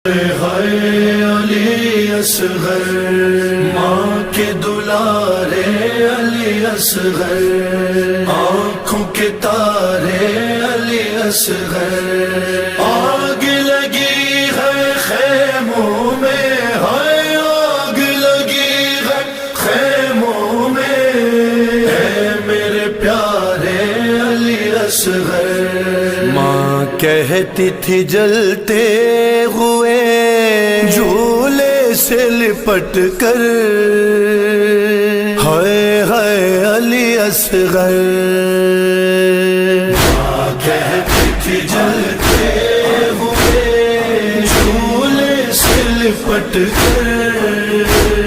ہائے علی اصغر ماں کے دلارے علی اصغر آنکھوں کے تارے علی اصغر آگ لگی ہے خیموں میں ہائے آگ لگی ہے خیموں میں اے میرے پیارے علی اصغر ماں کہتی تھی جلتے ہوئے جھولے سے لپٹ کر ہائے ہائے علی اصغر ماں کہتی تھی جلتے ہوئے جھولے سے لپٹ کر